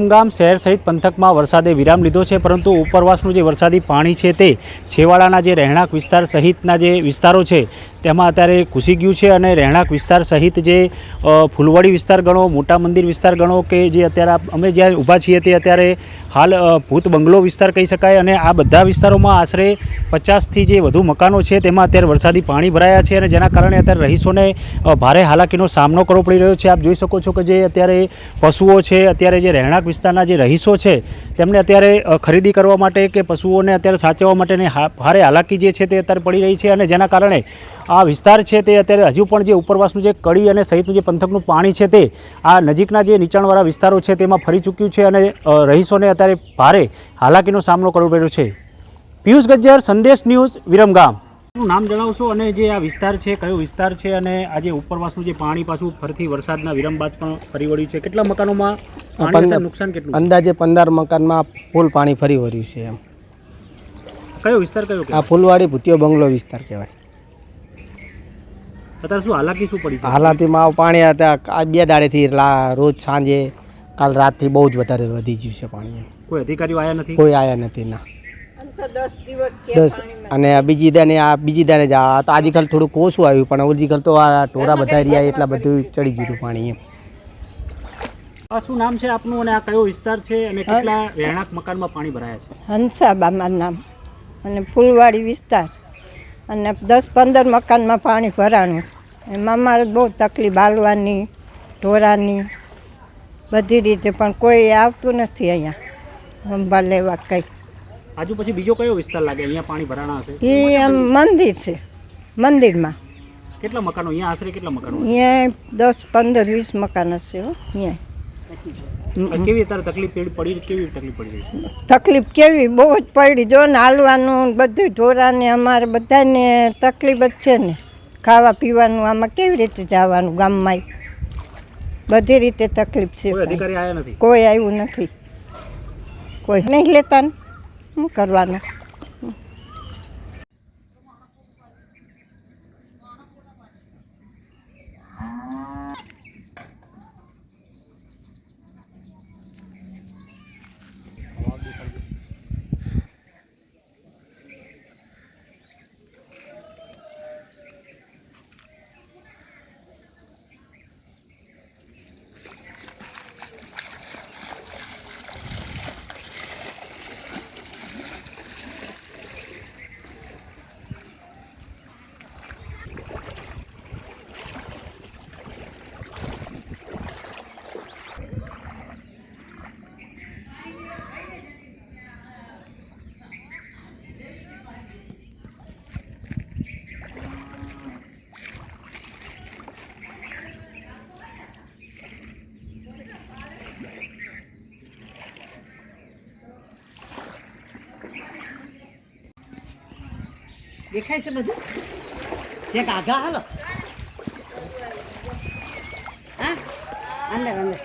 ગામ શહેર સહિત પંથકમાં વરસાદે વિરામ લીધો છે, પરંતુ ઉપરવાસનું જે વરસાદી પાણી છે તે છેવાડાના જે રહેણાંક વિસ્તાર સહિતના જે વિસ્તારો છે તેમાં અત્યારે ઘૂસી ગયું છે અને રહેણાંક વિસ્તાર સહિત જે ફૂલવાડી વિસ્તાર ગણો, મોટા મંદિર વિસ્તાર ગણો કે જે અત્યારે અમે જ્યાં ઊભા છીએ તે અત્યારે હાલ ભૂત બંગલો વિસ્તાર કહી શકાય અને આ બધા વિસ્તારોમાં આશરે 50થી જે વધુ મકાનો છે તેમાં અત્યારે વરસાદી પાણી ભરાયા છે અને જેના કારણે અત્યારે રહીશોને ભારે હાલાકીનો સામનો કરવો પડી રહ્યો છે। આપ જોઈ શકો છો કે જે અત્યારે પશુઓ છે, અત્યારે જે રહેણાંક વિસ્તારના જે રહીશો છે તેમને અત્યારે ખરીદી કરવા માટે કે પશુઓને અત્યારે સાચવવા માટેની ભારે હાલાકી જે છે તે અત્યારે પડી રહી છે અને જેના કારણે આ વિસ્તાર છે તે અત્યારે હજુ પણ જે ઉપરવાસનું જે કડી અને સહિતનું જે પંથકનું પાણી છે તે આ નજીકના જે નીચાણવાળા વિસ્તારો છે તેમાં ફરી ચૂક્યું છે અને રહીશોને અત્યારે ભારે હાલાકીનો સામનો કરવો પડ્યો છે। પિયુષ ગજ્જર, સંદેશ ન્યૂઝ, વિરમગામ। નામ જણાવશો અને જે આ વિસ્તાર છે કયો વિસ્તાર છે અને આજે ઉપરવાસનું જે પાણી પાછું ફરીથી વરસાદના વિરામ બાદ પણ ફરી વળ્યું છે, કેટલા મકાનોમાં નુકસાન કેટલું? અંદાજે 15 મકાનમાં ફૂલ પાણી ફરી વળ્યું છે। એમ કયો વિસ્તાર કયો? આ ફૂલવાડી ભૂતિયો બંગલો વિસ્તાર કહેવાય। અત્યારે શું હાલાકી શું પડી છે? હાલાતીમાં પાણી હતા આ 2 દાડેથી રોજ સાંજે કાલ રાતથી બહુ જ વધારે વધી ગયું છે પાણી। કોઈ અધિકારીઓ આવ્યા નથી? કોઈ આવ્યા નથી ના। 10 અને બીજી દાને જ તો આજકાલ થોડુંક ઓછું આવ્યું પણ ઓજીકાલ તો આ ઢોરા બધા રહ્યા એટલા બધું ચડી ગયું પાણી। એમ આ શું નામ છે આપનું અને આ કયો વિસ્તાર છે અને કેટલા રહેણાંક મકાનમાં પાણી ભરાયા છે? હંસાબા મારું નામ અને ફૂલવાડી વિસ્તાર અને 10-15 મકાનમાં પાણી ભરાણું। એમાં મારે બહુ તકલીફ હાલવાની, ઢોરાની બધી રીતે, પણ કોઈ આવતું નથી અહીંયા સંભાળ લેવા કંઈ। આજુ પછી બીજો કયો વિસ્તાર લાગે અહીંયા પાણી ભરાણા હશે? એ આમ મંદિર છે, મંદિરમાં કેટલા મકાનો અહીંયા આશરે કેટલા મકાનો? અહીંયા 10, 15, 20 મકાન હશે હો અહીંયા। કેવી અત્યારે તકલીફ પડી? કેવી તકલીફ પડી રહી છે? તકલીફ કેવી બહુ જ પડી જો ને, હાલવાનું બધું ઢોરાને અમારે બધાને તકલીફ જ છે ને, ખાવા પીવાનું આમાં કેવી રીતે જવાનું ગામમાં બધી રીતે તકલીફ છે। કોઈ અધિકારી આવ્યા નથી? કોઈ આવ્યું નથી, કોઈ નહીં લેતા ને શું કરવાનું? દેખાય છે બધું? એક આગા હાલો હા અંદર અંદર